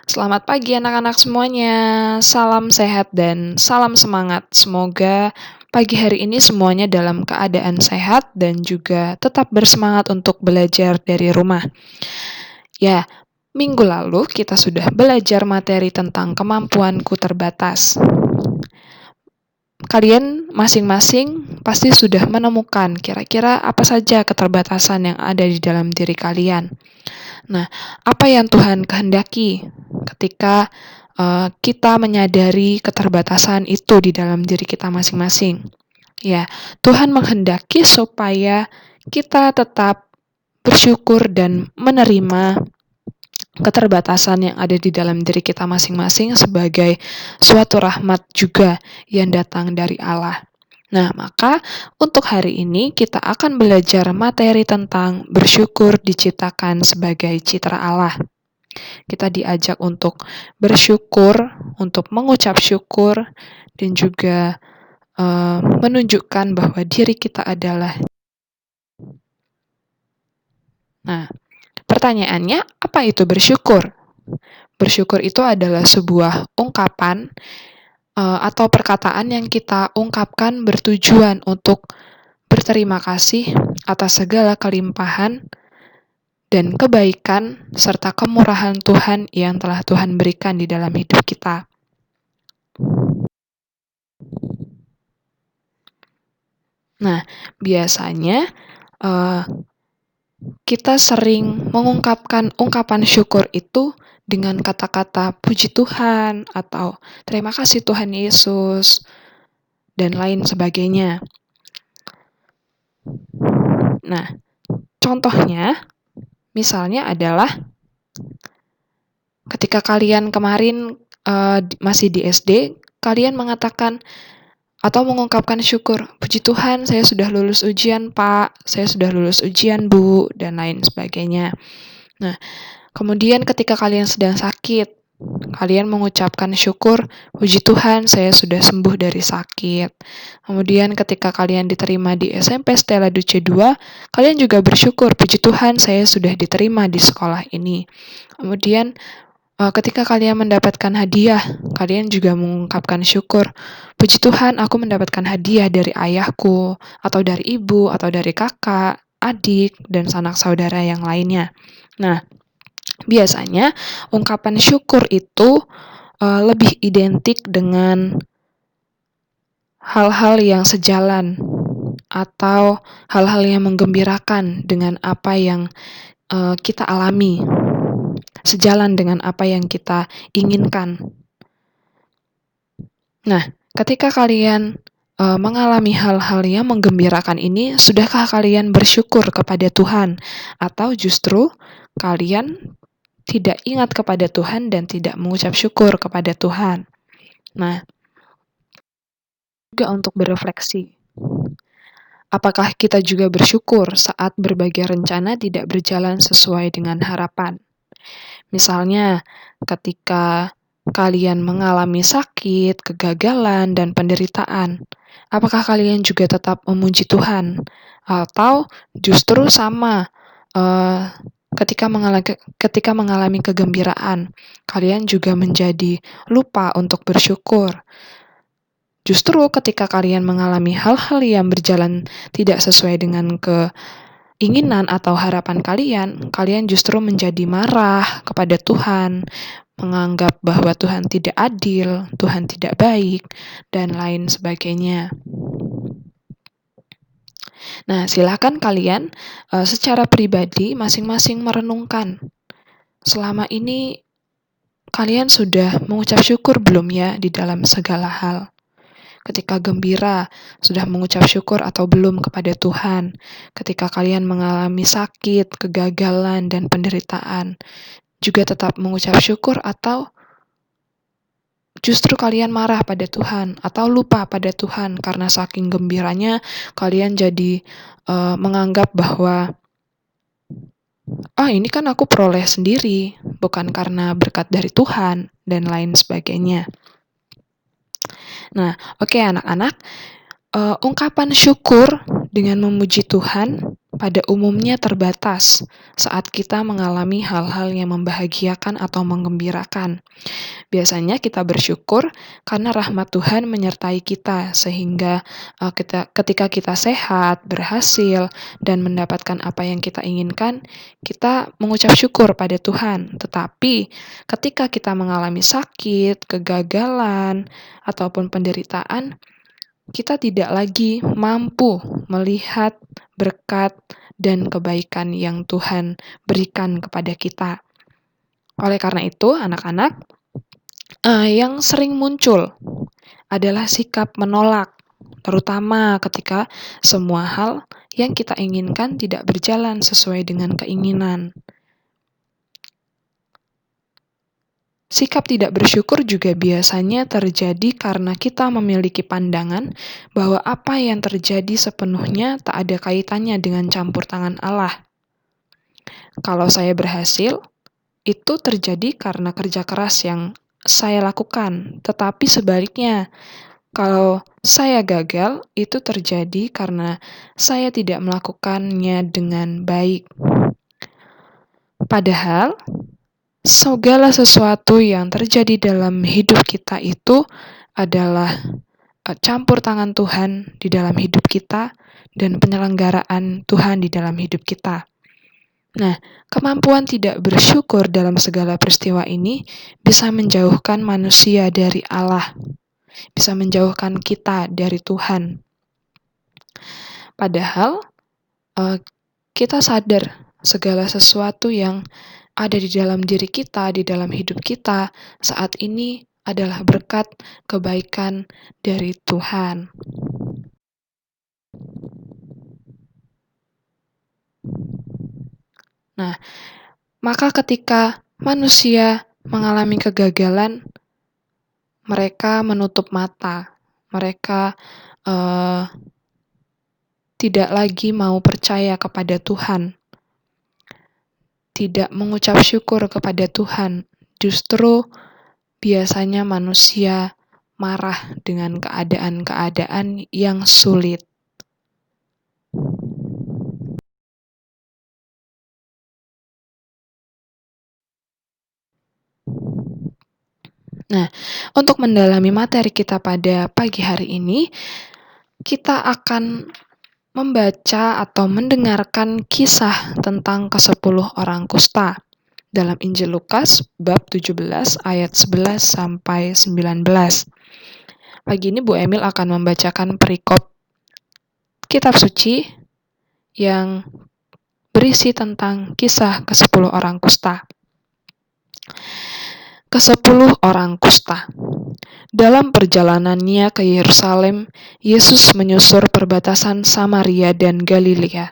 Selamat pagi anak-anak semuanya. Salam sehat dan salam semangat. Semoga pagi hari ini semuanya dalam keadaan sehat dan juga tetap bersemangat untuk belajar dari rumah. Ya, minggu lalu kita sudah belajar materi tentang kemampuanku terbatas. Kalian masing-masing pasti sudah menemukan kira-kira apa saja keterbatasan yang ada di dalam diri kalian. Nah, apa yang Tuhan kehendaki ketika kita menyadari keterbatasan itu di dalam diri kita masing-masing? Ya, Tuhan menghendaki supaya kita tetap bersyukur dan menerima keterbatasan yang ada di dalam diri kita masing-masing sebagai suatu rahmat juga yang datang dari Allah. Nah, maka untuk hari ini kita akan belajar materi tentang bersyukur diciptakan sebagai citra Allah. Kita diajak untuk bersyukur, untuk mengucap syukur, dan juga menunjukkan bahwa diri kita adalah. Nah, pertanyaannya, apa itu bersyukur? Bersyukur itu adalah sebuah ungkapan atau perkataan yang kita ungkapkan bertujuan untuk berterima kasih atas segala kelimpahan dan kebaikan serta kemurahan Tuhan yang telah Tuhan berikan di dalam hidup kita. Nah, biasanya kita sering mengungkapkan ungkapan syukur itu dengan kata-kata puji Tuhan atau terima kasih Tuhan Yesus dan lain sebagainya. Nah, contohnya misalnya adalah ketika kalian kemarin masih di SD, kalian mengatakan atau mengungkapkan syukur, puji Tuhan saya sudah lulus ujian Pak, saya sudah lulus ujian Bu, dan lain sebagainya. Nah, kemudian ketika kalian sedang sakit, kalian mengucapkan syukur, puji Tuhan saya sudah sembuh dari sakit. Kemudian ketika kalian diterima di SMP Stella Duce 2, kalian juga bersyukur, puji Tuhan saya sudah diterima di sekolah ini. Kemudian ketika kalian mendapatkan hadiah, kalian juga mengungkapkan syukur. Puji Tuhan, aku mendapatkan hadiah dari ayahku, atau dari ibu, atau dari kakak, adik, dan sanak saudara yang lainnya. Nah, biasanya ungkapan syukur itu lebih identik dengan hal-hal yang sejalan atau hal-hal yang menggembirakan dengan apa yang kita alami, sejalan dengan apa yang kita inginkan. Nah, ketika kalian mengalami hal-hal yang menggembirakan ini, sudahkah kalian bersyukur kepada Tuhan? Atau justru kalian tidak ingat kepada Tuhan dan tidak mengucap syukur kepada Tuhan? Nah, juga untuk berefleksi. Apakah kita juga bersyukur saat berbagai rencana tidak berjalan sesuai dengan harapan? Misalnya, ketika kalian mengalami sakit, kegagalan, dan penderitaan, apakah kalian juga tetap memuji Tuhan? Atau justru sama ketika mengalami kegembiraan, kalian juga menjadi lupa untuk bersyukur? Justru ketika kalian mengalami hal-hal yang berjalan tidak sesuai dengan keinginan atau harapan kalian justru menjadi marah kepada Tuhan, menganggap bahwa Tuhan tidak adil, Tuhan tidak baik, dan lain sebagainya. Nah, silakan kalian secara pribadi masing-masing merenungkan. Selama ini kalian sudah mengucap syukur belum ya di dalam segala hal? Ketika gembira, sudah mengucap syukur atau belum kepada Tuhan? Ketika kalian mengalami sakit, kegagalan, dan penderitaan, juga tetap mengucap syukur atau justru kalian marah pada Tuhan atau lupa pada Tuhan karena saking gembiranya kalian jadi menganggap bahwa ini kan aku peroleh sendiri, bukan karena berkat dari Tuhan, dan lain sebagainya. Nah, oke anak-anak, ungkapan syukur dengan memuji Tuhan pada umumnya terbatas saat kita mengalami hal-hal yang membahagiakan atau menggembirakan. Biasanya kita bersyukur karena rahmat Tuhan menyertai kita, sehingga ketika kita sehat, berhasil, dan mendapatkan apa yang kita inginkan, kita mengucap syukur pada Tuhan. Tetapi ketika kita mengalami sakit, kegagalan, ataupun penderitaan, kita tidak lagi mampu melihat berkat dan kebaikan yang Tuhan berikan kepada kita. Oleh karena itu, anak-anak, yang sering muncul adalah sikap menolak, terutama ketika semua hal yang kita inginkan tidak berjalan sesuai dengan keinginan. Sikap tidak bersyukur juga biasanya terjadi karena kita memiliki pandangan bahwa apa yang terjadi sepenuhnya tak ada kaitannya dengan campur tangan Allah. Kalau saya berhasil, itu terjadi karena kerja keras yang saya lakukan, tetapi sebaliknya, kalau saya gagal, itu terjadi karena saya tidak melakukannya dengan baik. Padahal, segala sesuatu yang terjadi dalam hidup kita itu adalah campur tangan Tuhan di dalam hidup kita dan penyelenggaraan Tuhan di dalam hidup kita. Nah, kemampuan tidak bersyukur dalam segala peristiwa ini bisa menjauhkan manusia dari Allah, bisa menjauhkan kita dari Tuhan. Padahal, kita sadar segala sesuatu yang ada di dalam diri kita, di dalam hidup kita saat ini adalah berkat kebaikan dari Tuhan. Nah, maka ketika manusia mengalami kegagalan, mereka menutup mata, mereka tidak lagi mau percaya kepada Tuhan, tidak mengucap syukur kepada Tuhan. Justru biasanya manusia marah dengan keadaan-keadaan yang sulit. Nah, untuk mendalami materi kita pada pagi hari ini, kita akan membaca atau mendengarkan kisah tentang ke-10 orang kusta dalam Injil Lukas bab 17 ayat 11 sampai 19. Pagi ini Bu Emil akan membacakan perikop kitab suci yang berisi tentang kisah ke-10 orang kusta. Ke-10 orang kusta. Dalam perjalanannya ke Yerusalem, Yesus menyusur perbatasan Samaria dan Galilea.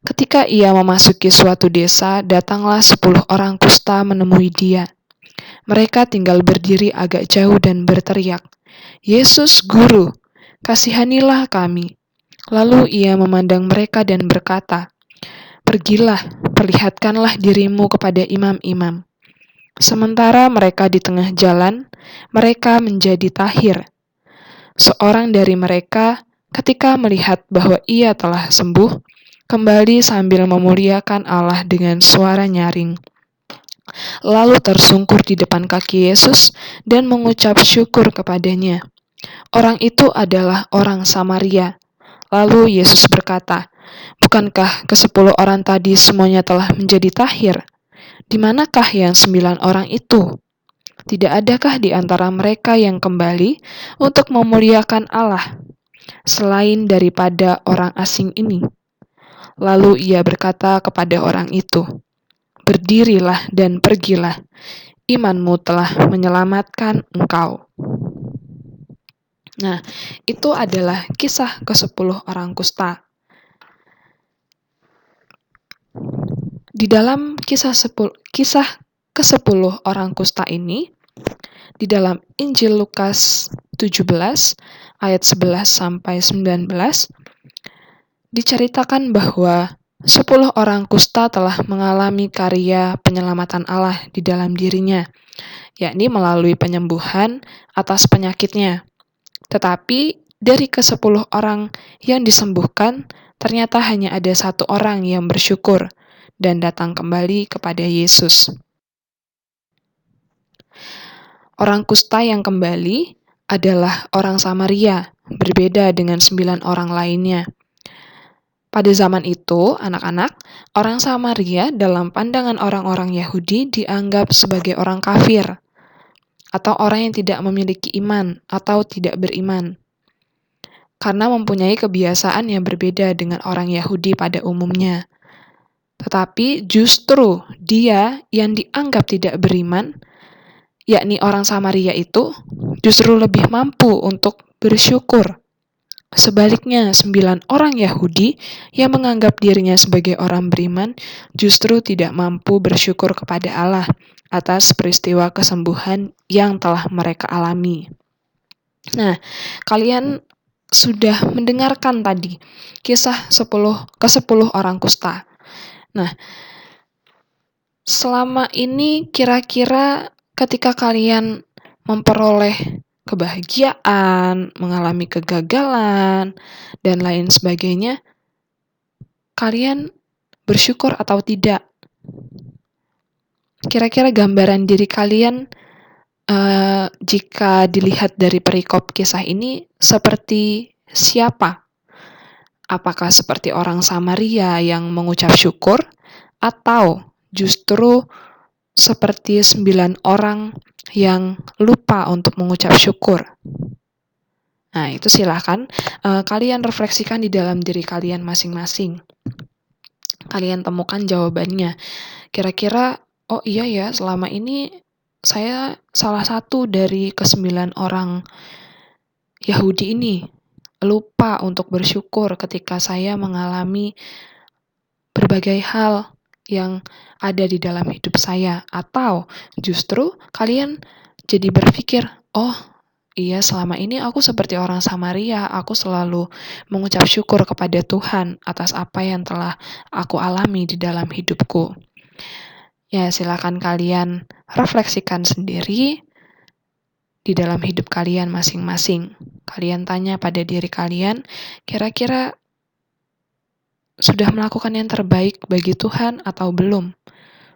Ketika ia memasuki suatu desa, datanglah 10 orang kusta menemui dia. Mereka tinggal berdiri agak jauh dan berteriak, "Yesus, Guru, kasihanilah kami." Lalu ia memandang mereka dan berkata, "Pergilah, perlihatkanlah dirimu kepada imam-imam." Sementara mereka di tengah jalan, mereka menjadi tahir. Seorang dari mereka, ketika melihat bahwa ia telah sembuh, kembali sambil memuliakan Allah dengan suara nyaring. Lalu tersungkur di depan kaki Yesus dan mengucap syukur kepadanya. Orang itu adalah orang Samaria. Lalu Yesus berkata, "Bukankah ke-10 orang tadi semuanya telah menjadi tahir? Di manakah yang 9 orang itu? Tidak adakah di antara mereka yang kembali untuk memuliakan Allah, selain daripada orang asing ini?" Lalu ia berkata kepada orang itu, "Berdirilah dan pergilah, imanmu telah menyelamatkan engkau." Nah, itu adalah kisah ke-10 orang kusta. Di dalam kisah ke-10 orang kusta ini, di dalam Injil Lukas 17 ayat 11 sampai 19, diceritakan bahwa 10 orang kusta telah mengalami karya penyelamatan Allah di dalam dirinya, yakni melalui penyembuhan atas penyakitnya. Tetapi dari ke-10 orang yang disembuhkan, ternyata hanya ada satu orang yang bersyukur dan datang kembali kepada Yesus. Orang kusta yang kembali adalah orang Samaria, berbeda dengan 9 orang lainnya. Pada zaman itu, anak-anak, orang Samaria dalam pandangan orang-orang Yahudi dianggap sebagai orang kafir, atau orang yang tidak memiliki iman atau tidak beriman, karena mempunyai kebiasaan yang berbeda dengan orang Yahudi pada umumnya. Tetapi justru dia yang dianggap tidak beriman, yakni orang Samaria itu, justru lebih mampu untuk bersyukur. Sebaliknya, 9 orang Yahudi yang menganggap dirinya sebagai orang beriman justru tidak mampu bersyukur kepada Allah atas peristiwa kesembuhan yang telah mereka alami. Nah, kalian sudah mendengarkan tadi kisah ke-10 orang kusta. Nah, selama ini kira-kira ketika kalian memperoleh kebahagiaan, mengalami kegagalan, dan lain sebagainya, kalian bersyukur atau tidak? Kira-kira gambaran diri kalian jika dilihat dari perikop kisah ini seperti siapa? Apakah seperti orang Samaria yang mengucap syukur, atau justru seperti 9 orang yang lupa untuk mengucap syukur? Nah, itu silahkan kalian refleksikan di dalam diri kalian masing-masing. Kalian temukan jawabannya. Kira-kira, oh iya ya, selama ini saya salah satu dari ke-9 orang Yahudi ini, lupa untuk bersyukur ketika saya mengalami berbagai hal yang ada di dalam hidup saya. Atau justru kalian jadi berpikir, oh iya, selama ini aku seperti orang Samaria, aku selalu mengucap syukur kepada Tuhan atas apa yang telah aku alami di dalam hidupku. Ya, silakan kalian refleksikan sendiri di dalam hidup kalian masing-masing. Kalian tanya pada diri kalian, kira-kira sudah melakukan yang terbaik bagi Tuhan atau belum?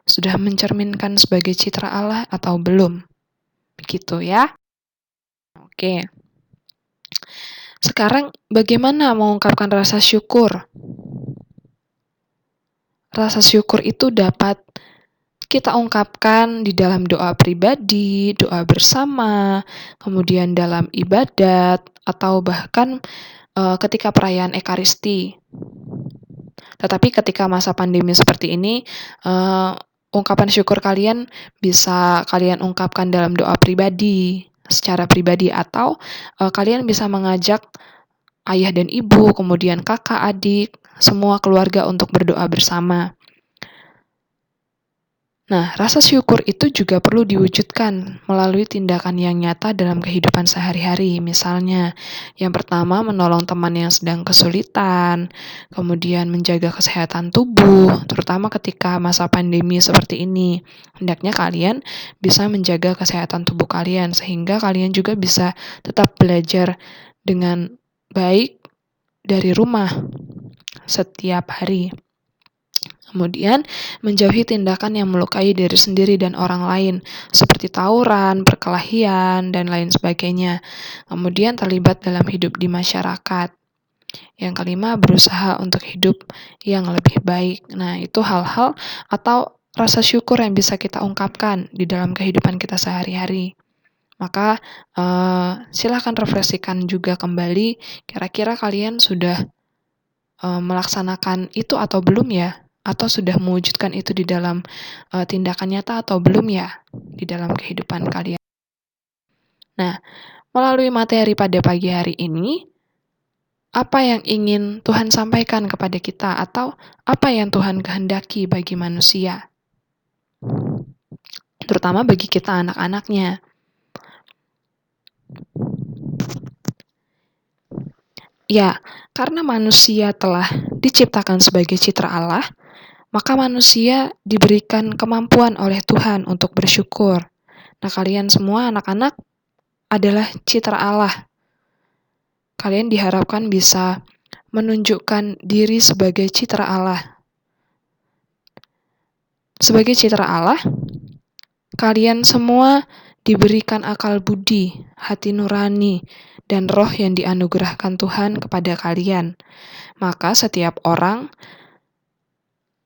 Sudah mencerminkan sebagai citra Allah atau belum? Begitu ya. Oke. Sekarang bagaimana mengungkapkan rasa syukur? Rasa syukur itu dapat kita ungkapkan di dalam doa pribadi, doa bersama, kemudian dalam ibadat, atau bahkan ketika perayaan Ekaristi. Tetapi ketika masa pandemi seperti ini, ungkapan syukur kalian bisa kalian ungkapkan dalam doa pribadi, secara pribadi, atau kalian bisa mengajak ayah dan ibu, kemudian kakak, adik, semua keluarga untuk berdoa bersama. Nah, rasa syukur itu juga perlu diwujudkan melalui tindakan yang nyata dalam kehidupan sehari-hari. Misalnya, yang pertama menolong teman yang sedang kesulitan, kemudian menjaga kesehatan tubuh, terutama ketika masa pandemi seperti ini. Hendaknya kalian bisa menjaga kesehatan tubuh kalian, sehingga kalian juga bisa tetap belajar dengan baik dari rumah setiap hari. Kemudian, menjauhi tindakan yang melukai diri sendiri dan orang lain, seperti tawuran, perkelahian, dan lain sebagainya. Kemudian, terlibat dalam hidup di masyarakat. Yang kelima, berusaha untuk hidup yang lebih baik. Nah, itu hal-hal atau rasa syukur yang bisa kita ungkapkan di dalam kehidupan kita sehari-hari. Maka, silakan refleksikan juga kembali, kira-kira kalian sudah melaksanakan itu atau belum ya? Atau sudah mewujudkan itu di dalam tindakan nyata atau belum ya di dalam kehidupan kalian. Nah, melalui materi pada pagi hari ini, apa yang ingin Tuhan sampaikan kepada kita atau apa yang Tuhan kehendaki bagi manusia? Terutama bagi kita anak-anaknya. Ya, karena manusia telah diciptakan sebagai citra Allah, maka manusia diberikan kemampuan oleh Tuhan untuk bersyukur. Nah, kalian semua anak-anak adalah citra Allah. Kalian diharapkan bisa menunjukkan diri sebagai citra Allah. Sebagai citra Allah, kalian semua diberikan akal budi, hati nurani, dan roh yang dianugerahkan Tuhan kepada kalian. Maka setiap orang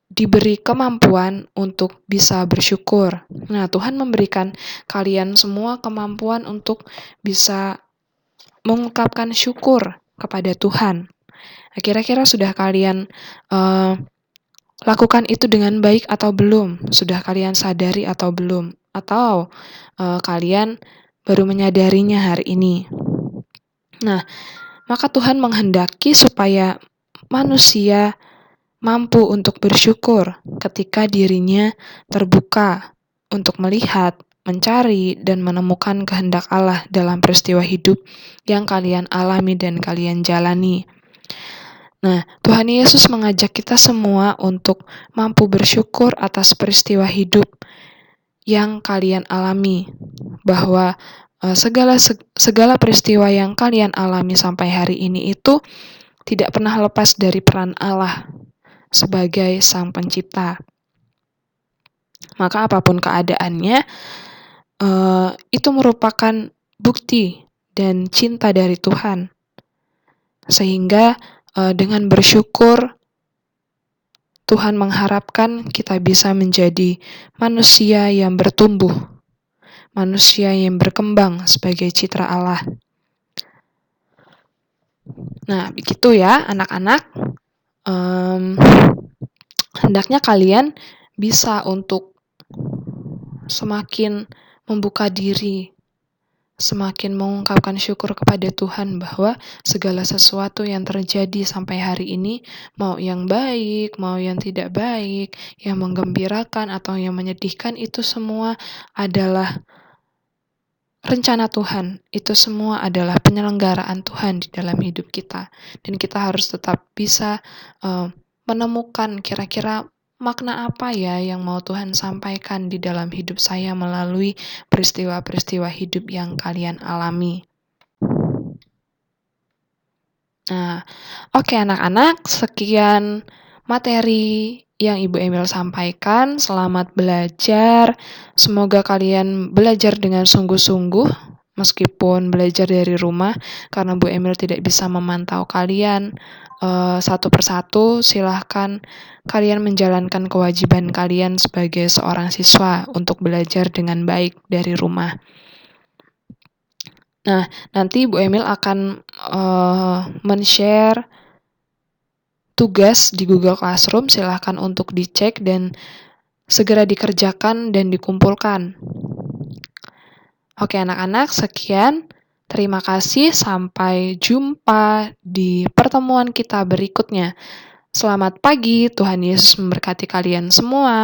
diberi kemampuan untuk bisa bersyukur. Nah, Tuhan memberikan kalian semua kemampuan untuk bisa mengungkapkan syukur kepada Tuhan. Nah, kira-kira sudah kalian lakukan itu dengan baik atau belum? Sudah kalian sadari atau belum? Atau kalian baru menyadarinya hari ini? Nah, maka Tuhan menghendaki supaya manusia mampu untuk bersyukur ketika dirinya terbuka untuk melihat, mencari, dan menemukan kehendak Allah dalam peristiwa hidup yang kalian alami dan kalian jalani. Nah, Tuhan Yesus mengajak kita semua untuk mampu bersyukur atas peristiwa hidup yang kalian alami, bahwa segala peristiwa yang kalian alami sampai hari ini itu tidak pernah lepas dari peran Allah sebagai Sang Pencipta. Maka apapun keadaannya, itu merupakan bukti dan cinta dari Tuhan. Sehingga dengan bersyukur, Tuhan mengharapkan kita bisa menjadi manusia yang bertumbuh, manusia yang berkembang sebagai citra Allah. Nah, begitu ya anak-anak. Hendaknya kalian bisa untuk semakin membuka diri, semakin mengungkapkan syukur kepada Tuhan bahwa segala sesuatu yang terjadi sampai hari ini, mau yang baik, mau yang tidak baik, yang menggembirakan atau yang menyedihkan, itu semua adalah rencana Tuhan. Itu semua adalah penyelenggaraan Tuhan di dalam hidup kita. Dan kita harus tetap bisa menemukan kira-kira makna apa ya yang mau Tuhan sampaikan di dalam hidup saya melalui peristiwa-peristiwa hidup yang kalian alami. Nah, oke anak-anak, sekian materi yang Ibu Emil sampaikan. Selamat belajar. Semoga kalian belajar dengan sungguh-sungguh meskipun belajar dari rumah, karena Bu Emil tidak bisa memantau kalian satu persatu. Silahkan kalian menjalankan kewajiban kalian sebagai seorang siswa untuk belajar dengan baik dari rumah. Nah, nanti Bu Emil akan men-share tugas di Google Classroom. Silahkan untuk dicek dan segera dikerjakan dan dikumpulkan. Oke anak-anak, sekian. Terima kasih, sampai jumpa di pertemuan kita berikutnya. Selamat pagi, Tuhan Yesus memberkati kalian semua.